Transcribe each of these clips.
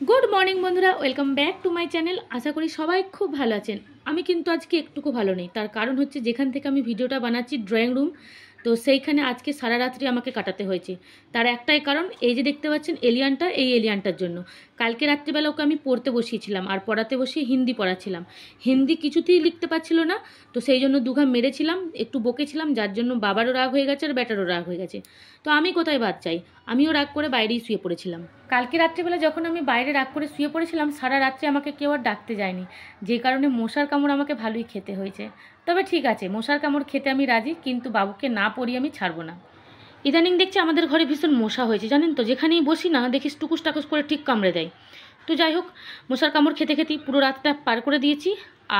Good morning বন্ধুরা, welcome back to my channel. আশা করি সবাই খুব ভালো আছেন। আমি কিন্তু আজকে একটুকু ভালো নেই। তার কারণ হচ্ছে যেখান থেকে আমি ভিডিওটা বানাচ্ছি ড্রয়িং রুম, তো সেইখানে আজকে সারা রাত্রি আমাকে কাটাতে হয়েছে। তার একটাই কারণ, এই যে দেখতে পাচ্ছেন এলিয়ানটা, এই এলিয়ানটার জন্য। কালকে রাত্রিবেলা ওকে আমি পড়তে বসিয়েছিলাম আর পড়াতে বসিয়ে হিন্দি পড়াচ্ছিলাম। হিন্দি কিছুতেই লিখতে পারছিল না, তো সেই জন্য দুঘা মেরেছিলাম, একটু বকেছিলাম, যার জন্য বাবারও রাগ হয়ে গেছে আর ব্যাটারও রাগ হয়ে গেছে। তো আমি কোথায় বাদ চাই, আমিও রাগ করে বাইরেই শুয়ে পড়েছিলাম। কালকে রাত্রিবেলা যখন আমি বাইরে রাগ করে শুয়ে পড়েছিলাম, সারা রাত্রে আমাকে কেউ আর ডাকতে যায়নি, যে কারণে মশার কামড় আমাকে ভালোই খেতে হয়েছে। তবে ঠিক আছে, মশার কামড় খেতে আমি রাজি, কিন্তু বাবুকে না পড়িয়ে আমি ছাড়বো না। ইদানিং দেখছি আমাদের ঘরে ভীষণ মশা হয়েছে, জানেন তো। যেখানেই বসি না দেখিস টুকুস টাকুস করে ঠিক কামড়ে দেয়। তো যাই হোক, মশার কামড় খেতে খেতেই পুরো রাতটা পার করে দিয়েছি।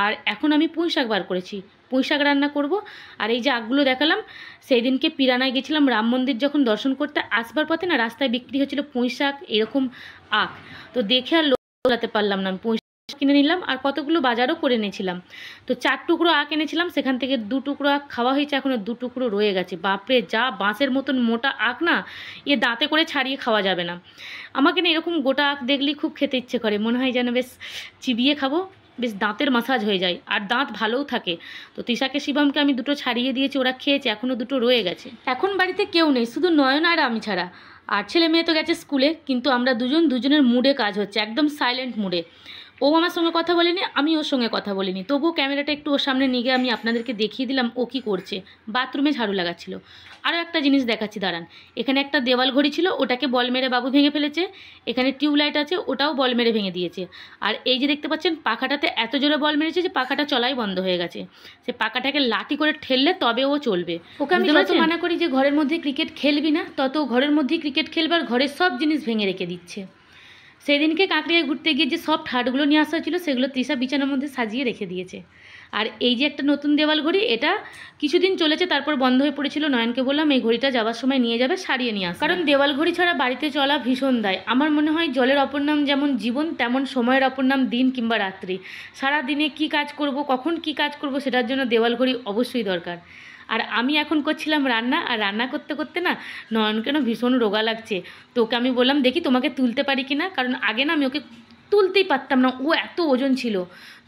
আর এখন আমি পুঁই শাক বার করেছি, পুঁই শাক রান্না করব। আর এই যে আখগুলো দেখালাম, সেই দিনকে পিরানায় গেছিলাম রাম মন্দির যখন দর্শন করতে, আসবার পথে না রাস্তায় বিক্রি হচ্ছিল পুঁই শাক, এরকম আখ। তো দেখে আর লোলাতে পারলাম না, আমি পুঁই শাক কিনে নিলাম আর কতগুলো বাজারও করে নিয়েছিলাম। তো 4 টুকরো আখ এনেছিলাম, সেখান থেকে 2 টুকরো আখ খাওয়া হয়েছে, এখনও 2 টুকরো রয়ে গেছে। বাপরে, যা বাঁশের মতন মোটা আখ না, এ দাঁতে করে ছাড়িয়ে খাওয়া যাবে না। আমাকে না এরকম গোটা আখ দেখলেই খুব খেতে ইচ্ছে করে, মনে হয় যেন বেশ চিবিয়ে খাবো, বেশ দাঁতের মাসাজ হয়ে যায় আর দাঁত ভালোও থাকে। তো তিশাকে শিবমকে আমি 2টো ছাড়িয়ে দিয়েছি, ওরা খেয়েছে, এখনও 2টো রয়ে গেছে। এখন বাড়িতে কেউ নেই, শুধু নয়ন আর আমি ছাড়া। আর ছেলে মেয়ে তো গেছে স্কুলে, কিন্তু আমরা দুজনের মুডে কাজ হচ্ছে, একদম সাইলেন্ট মুডে। ও আমার সঙ্গে কথা বলেনি, আমি ওর সঙ্গে কথা বলিনি, তবুও ক্যামেরাটা একটু ওর সামনে নিয়ে গিয়ে আমি আপনাদেরকে দেখিয়ে দিলাম ও কী করছে। বাথরুমে ঝাড়ু লাগাচ্ছিল। আরও একটা জিনিস দেখাচ্ছি দাঁড়ান। এখানে একটা দেওয়াল ঘড়ি ছিল, ওটাকে বল মেরে বাবু ভেঙে ফেলেছে। এখানে টিউবলাইট আছে, ওটাও বল মেরে ভেঙে দিয়েছে। আর এই যে দেখতে পাচ্ছেন পাখাটাতে এত জোরে বল মেরেছে যে পাখাটা চলাই বন্ধ হয়ে গেছে। সে পাখাটাকে লাঠি করে ঠেললে তবে ও চলবে। ওকে আমি যত মানা করি যে ঘরের মধ্যে ক্রিকেট খেলবি না, তত ঘরের মধ্যেই ক্রিকেট খেলবে আর ঘরের সব জিনিস ভেঙে রেখে দিচ্ছে। সেদিনকে কাঁকড়িয়া ঘুরতে গিয়ে যে সব হাটগুলো নিয়ে আসা হয়েছিল, সেগুলো তৃষা বিছানার মধ্যে সাজিয়ে রেখে দিয়েছে। আর এই যে একটা নতুন দেওয়াল ঘড়ি, এটা কিছুদিন চলেছে, তারপর বন্ধ হয়ে পড়েছিল। নয়নকে বললাম এই ঘড়িটা যাওয়ার সময় নিয়ে যাবে, সারিয়ে নিয়ে আস, কারণ দেওয়াল ঘড়ি ছাড়া বাড়িতে চলা ভীষণ দায়। আমার মনে হয় জলের অপর নাম যেমন জীবন, তেমন সময়ের অপর নাম দিন কিংবা রাত্রি। সারা দিনে কী কাজ করব, কখন কি কাজ করব, সেটার জন্য দেওয়াল ঘড়ি অবশ্যই দরকার। আর আমি এখন করছিলাম রান্না, আর রান্না করতে করতে না নয়নকে না ভীষণ রোগা লাগছে। তো ওকে আমি বললাম দেখি তোমাকে তুলতে পারি কি না, কারণ আগে না আমি ওকে তুলতেই পারতাম না, ও এত ওজন ছিল।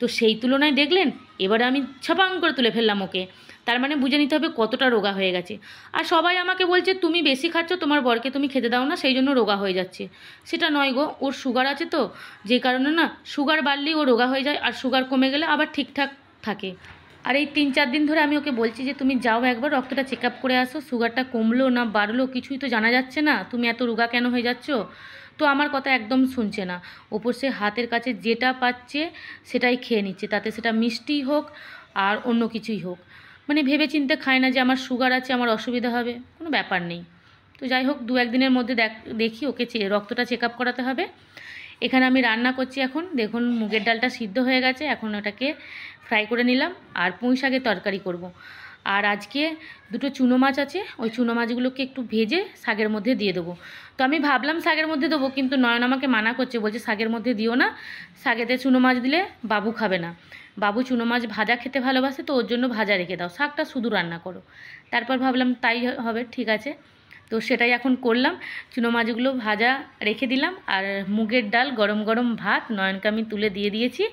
তো সেই তুলনায় দেখলেন এবারে আমি ছপাং করে তুলে ফেললাম ওকে। তার মানে বুঝে নিতে হবে কতটা রোগা হয়ে গেছে। আর সবাই আমাকে বলছে তুমি বেশি খাচ্ছ, তোমার বরকে তুমি খেতে দাও না, সেই জন্য রোগা হয়ে যাচ্ছে। সেটা নয় গো, ওর সুগার আছে, তো যে কারণে না সুগার বাড়লেই ও রোগা হয়ে যায়, আর সুগার কমে গেলে আবার ঠিকঠাক থাকে। আর এই 3-4 দিন ধরে আমি ওকে বলছি যে তুমি যাও একবার রক্তটা চেক আপ করে আসো, সুগারটা কমলো না বাড়লো কিছুই তো জানা যাচ্ছে না, তুমি এত রোগা কেন হয়ে যাচ্ছ। তো আমার কথা একদম শুনছে না। ওপর সে হাতের কাছে যেটা পাচ্ছে সেটাই খেয়ে নিচ্ছে, তাতে সেটা মিষ্টি হোক আর অন্য কিছুই হোক। মানে ভেবে চিন্তে খায় না যে আমার সুগার আছে, আমার অসুবিধা হবে, কোনো ব্যাপার নেই। তো যাই হোক, 2-1 দিনের মধ্যে দেখি ওকে রক্তটা চেক আপ করাতে হবে। এখানে আমি রান্না করছি এখন, দেখুন মুগের ডালটা সিদ্ধ হয়ে গেছে, এখন ওটাকে ফ্রাই করে নিলাম আর পুঁই শাকের তরকারি করব। আর আজকে 2টো চুনো মাছ আছে, ওই চুনো মাছগুলোকে একটু ভেজে শাকের মধ্যে দিয়ে দেবো। তো আমি ভাবলাম শাকের মধ্যে দেবো, কিন্তু নয়ন আমাকে মানা করছে, বলছে শাকের মধ্যে দিও না, শাকেতে চুনো মাছ দিলে বাবু খাবে না। বাবু চুনো মাছ ভাজা খেতে ভালোবাসে, তো ওর জন্য ভাজা রেখে দাও, শাকটা শুধু রান্না করো। তারপর ভাবলাম তাই হবে, ঠিক আছে। তো সেটাই এখন করলাম, চুনো মাছগুলো ভাজা রেখে দিলাম। আর মুগের ডাল, গরম গরম ভাত নয়নকে আমি তুলে দিয়ে দিয়েছি,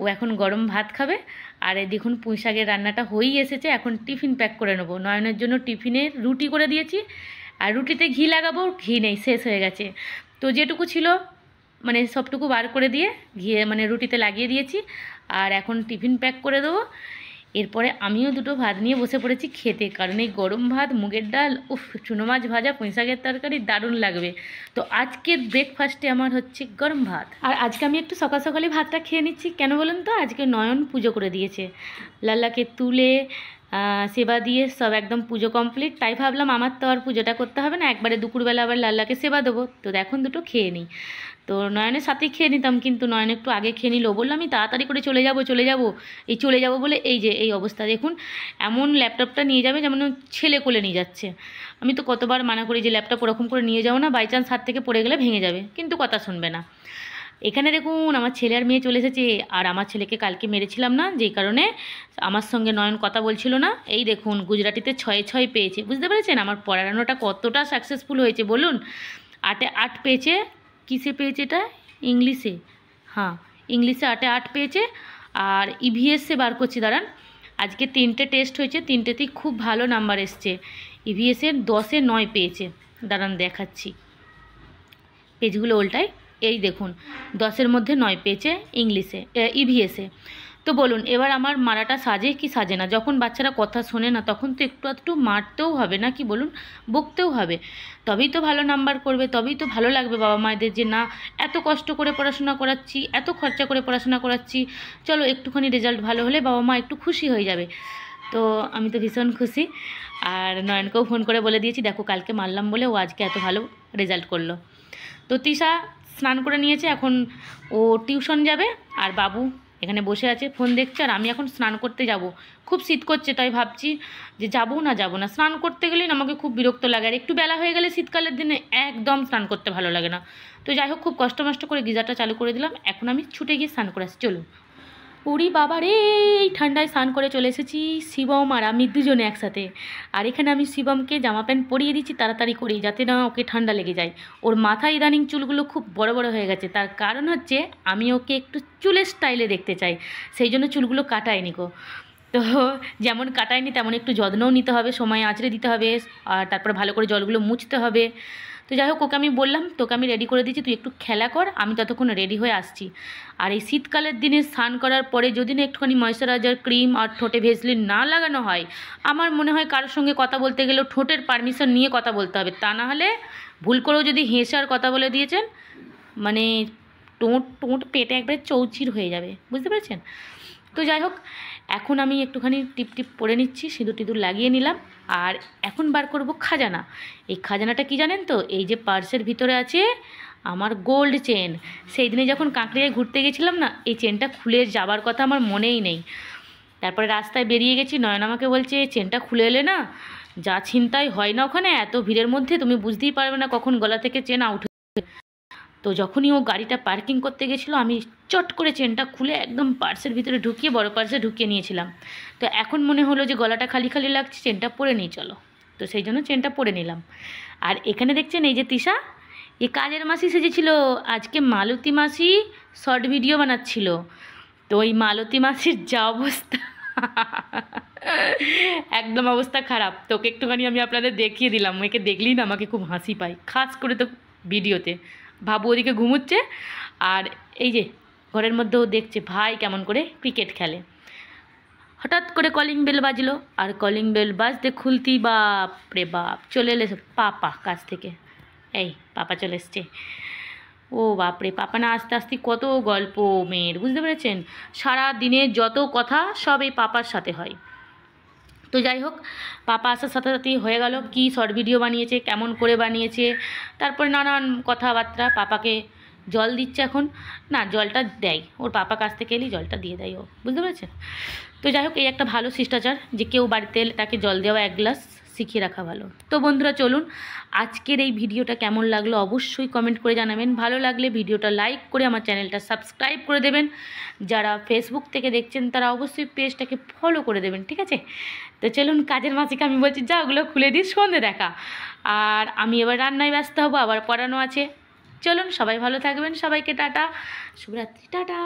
ও এখন গরম ভাত খাবে। আর এই দেখুন পুঁই শাকের রান্নাটা হয়েই এসেছে, এখন টিফিন প্যাক করে নেবো। নয়নের জন্য টিফিনে রুটি করে দিয়েছি, আর রুটিতে ঘি লাগাবো, ঘি নেই, শেষ হয়ে গেছে। তো যেটুকু ছিল মানে সবটুকু বার করে দিয়ে ঘিয়ে মানে রুটিতে লাগিয়ে দিয়েছি, আর এখন টিফিন প্যাক করে দেবো। এরপরে আমিও 2টো ভাত নিয়ে বসে পড়েছি খেতে, কারণ এই গরম ভাত, মুগের ডাল, উফ, চুনো মাছ ভাজা, পুঁই শাকের তরকারি দারুণ লাগবে। তো আজকের ব্রেকফাস্টে আমার হচ্ছে গরম ভাত। আর আজকে আমি একটু সকাল সকালে ভাতটা খেয়ে নিচ্ছি, কেন বলুন তো, আজকে নয়ন পুজো করে দিয়েছে, লাল্লাকে তুলে সেবা দিয়ে সব একদম পুজো কমপ্লিট। তাই ভাবলাম আমার তো আর পুজোটা করতে হবে না, একবারে দুপুরবেলা আবার লাল্লাকে সেবা দেবো। তো এখন 2টো খেয়ে নিই। তো নয়নের সাথেই খেয়ে নিতাম, কিন্তু নয়ন একটু আগে খেয়ে নিল, বললাম আমি তাড়াতাড়ি করে চলে যাব এই চলে যাব বলে এই যে এই অবস্থা দেখুন, এমন ল্যাপটপটা নিয়ে যাবে যেমন ছেলে কোলে নিয়ে যাচ্ছে। আমি তো কতবার মানা করি যে ল্যাপটপ ওরকম করে নিয়ে যাও না, বাই চান্স হাত থেকে পড়ে গেলে ভেঙে যাবে, কিন্তু কথা শুনবে না। এখানে দেখুন আমার ছেলে আর মেয়ে চলে এসেছে। আর আমার ছেলেকে কালকে মেরেছিলাম না, যেই কারণে আমার সঙ্গে নয়ন কথা বলছিল না। এই দেখুন গুজরাটিতে 6 পেয়েছে, বুঝতে পেরেছেন আমার পড়ানোটা কতটা সাকসেসফুল হয়েছে বলুন। 8-এ 8 পেয়েছে। কিসে পেয়েছে এটা? ইংলিশে, হ্যাঁ ইংলিশে 8-এ 8 পেয়েছে। আর ইভিএসে বার করছি, দাঁড়ান। আজকে 3টে টেস্ট হয়েছে, 3টেতেই খুব ভালো নাম্বার এসছে। ইভিএসের 10-এ 9 পেয়েছে, দাঁড়ান দেখাচ্ছি, পেজগুলো উল্টায়। এই দেখুন 10-এর মধ্যে 9 পেয়েছে ইংলিশে, ইভিএসে। তো বলুন এবার আমার মারাটা সাজে কি সাজে না? যখন বাচ্চারা কথা শোনে না তখন তো একটু একটু মারতেও হবে না কি বলুন, বকতেও হবে, তবেই তো ভালো নাম্বার করবে, তবেই তো ভালো লাগবে বাবা মায়েদের যে না এত কষ্ট করে পড়াশোনা করাচ্ছি, এত খরচা করে পড়াশোনা করাচ্ছি, চলো একটুখানি রেজাল্ট ভালো হলে বাবা মা একটু খুশি হয়ে যাবে। তো আমি তো ভীষণ খুশি। আর নয়নকেও ফোন করে বলে দিয়েছি, দেখো কালকে মারলাম বলে ও আজকে এত ভালো রেজাল্ট করলো। তো তৃষা স্নান করে নিয়েছে, এখন ও টিউশন যাবে। আর বাবু এখানে বসে আছে ফোন দেখছে, আর আমি এখন স্নান করতে যাব। খুব শীত করছে, তাই ভাবছি যে যাবো না। স্নান করতে গেলেই না আমাকে খুব বিরক্ত লাগে, আর একটু বেলা হয়ে গেলে শীতকালের দিনে একদম স্নান করতে ভালো লাগে না। তো যাই হোক, খুব কষ্ট করে গিজারটা চালু করে দিলাম, এখন আমি ছুটে গিয়ে স্নান করে আসছি। চলুন। ওরি বাবা রে, এই ঠান্ডায় স্নান করে চলে এসেছি, শিবম আর আমি দুজনে একসাথে। আর এখানে আমি শিবমকে জামা প্যান্ট পরিয়ে দিচ্ছি তাড়াতাড়ি করে, যাতে না ওকে ঠান্ডা লেগে যায়। ওর মাথায় ইদানিং চুলগুলো খুব বড় বড় হয়ে গেছে, তার কারণ হচ্ছে আমি ওকে একটু চুলের স্টাইলে দেখতে চাই, সেই জন্য চুলগুলো কাটাইনি গো। তো যেমন কাটায়নি তেমন একটু যত্নও নিতে হবে, সময় আঁচড়ে দিতে হবে, আর তারপর ভালো করে জলগুলো মুছতে হবে। তো যাই হোক, ওকে আমি বললাম তোকে আমি রেডি করে দিচ্ছি, তুই একটু খেলা কর, আমি ততক্ষণ রেডি হয়ে আসছি। আর এই শীতকালের দিনে স্নান করার পরে যদি না একটুখানি ময়েশ্চারাইজার ক্রিম আর ঠোঁটে ভেসলিন না লাগানো হয়, আমার মনে হয় কারোর সঙ্গে কথা বলতে গেলেও ঠোঁটের পারমিশন নিয়ে কথা বলতে হবে, তা না হলে ভুল করেও যদি হেঁসার কথা বলে দিয়েছেন, মানে টোঁট পেটে একবারে চৌচির হয়ে যাবে, বুঝতে পেরেছেন? তো যাই হোক, এখন আমি একটুখানি টিপ পরে নিচ্ছি, সিঁদুর টিঁদুর লাগিয়ে নিলাম। আর এখন বার করব খাজানা। এই খাজানাটা কি জানেন তো, এই যে পার্সের ভিতরে আছে আমার গোল্ড চেন। সেই দিনে যখন কাঁকড়িয়ায় ঘুরতে গেছিলাম না, এই চেনটা খুলে যাবার কথা আমার মনেই নেই। তারপরে রাস্তায় বেরিয়ে গেছি, নয়ন আমাকে বলছে চেনটা খুলে এলে না, যা ছিনতাই হয় না ওখানে, এত ভিড়ের মধ্যে তুমি বুঝতেই পারবে না কখন গলা থেকে চেন আউট। তো যখনই ও গাড়িটা পার্কিং করতে গেছিলো, আমি চট করে চেনটা খুলে একদম পার্সের ভিতরে ঢুকিয়ে বড় পার্সে ঢুকিয়ে নিয়েছিলাম। তো এখন মনে হলো যে গলাটা খালি খালি লাগছে, চেনটা পরে নিই চলো, তো সেই জন্য চেনটা পরে নিলাম। আর এখানে দেখছেন এই যে তৃষা, এ কাজের মাসি সেজেছিল, আজকে মালতী মাসি শর্ট ভিডিও বানাচ্ছিল। তো ওই মালতী মাসির যা অবস্থা, একদম অবস্থা খারাপ। তোকে একটুখানি আমি আপনাদের দেখিয়ে দিলাম, একে দেখলেই না আমাকে খুব হাসি পায়, খাস করে তো ভিডিওতে। বাবু ওদিকে ঘুমুচ্ছে, আর এই যে ঘরের মধ্যেও দেখছে ভাই কেমন করে ক্রিকেট খেলে। হঠাৎ করে কলিং বেল বাজলো, আর কলিং বেল বাজতে খুলতি বাপ রে বাপ চলে এলে পাপা কাছ থেকে। এই পাপা চলে এসছে। ও বাপরে, পাপা না আস্তে আস্তে কত গল্প মেয়ের, বুঝতে পেরেছেন? সারা দিনে যত কথা সব এই পাপার সাথে হয়। তো যাই হোক, পাপা আসার সাথে সাথেই হয়ে গেল কি শর্ট ভিডিও বানিয়েছে, কেমন করে বানিয়েছে, তারপরে নানান কথাবার্তা। পাপাকে জল দিচ্ছে এখন, না জলটা দেয় ওর পাপা কাছ থেকে এলেই জলটা দিয়ে দেয় ও, বুঝতে পেরেছেন? তো যাই হোক, এই একটা ভালো শিষ্টাচার যে কেউ বাড়িতে এলে তাকে জল দেওয়া, 1 গ্লাস শিখিয়ে রাখা ভালো। তো বন্ধুরা চলুন, আজকের এই ভিডিওটা কেমন লাগলো অবশ্যই কমেন্ট করে জানাবেন। ভালো লাগলে ভিডিওটা লাইক করে আমার চ্যানেলটা সাবস্ক্রাইব করে দেবেন। যারা ফেসবুক থেকে দেখছেন তারা অবশ্যই পেজটাকে ফলো করে দেবেন, ঠিক আছে? তো চলুন, কাজের মাঝিকে আমি বলছি যা ওগুলো খুলে দিস, সন্ধে দেখা। আর আমি এবার রান্নায় ব্যস্ত হবো, আবার পড়ানো আছে। চলুন, সবাই ভালো থাকবেন, সবাইকে টাটা, শুভরাত্রি, টাটা।